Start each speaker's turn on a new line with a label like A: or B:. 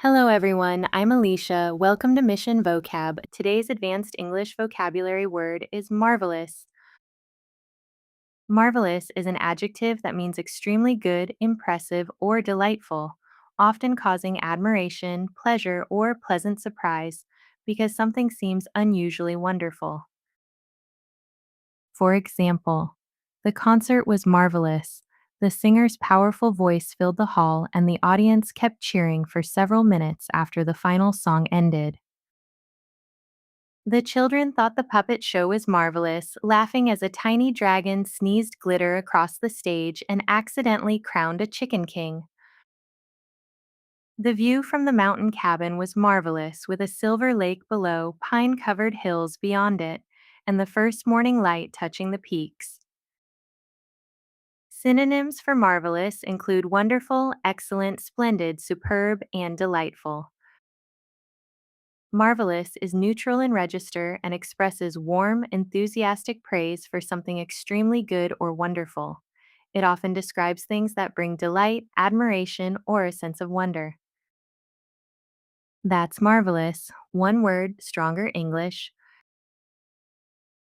A: Hello, everyone. I'm Alicia. Welcome to Mission Vocab. Today's advanced English vocabulary word is marvelous. Marvelous is an adjective that means extremely good, impressive, or delightful, often causing admiration, pleasure, or pleasant surprise because something seems unusually wonderful. For example, the concert was marvelous. The singer's powerful voice filled the hall, and the audience kept cheering for several minutes after the final song ended. The children thought the puppet show was marvelous, laughing as a tiny dragon sneezed glitter across the stage and accidentally crowned a chicken king. The view from the mountain cabin was marvelous, with a silver lake below, pine covered hills beyond it, and the first morning light touching the peaks. Synonyms for marvelous include wonderful, excellent, splendid, superb, and delightful. Marvelous is neutral in register and expresses warm, enthusiastic praise for something extremely good or wonderful. It often describes things that bring delight, admiration, or a sense of wonder. That's marvelous. One word, stronger English.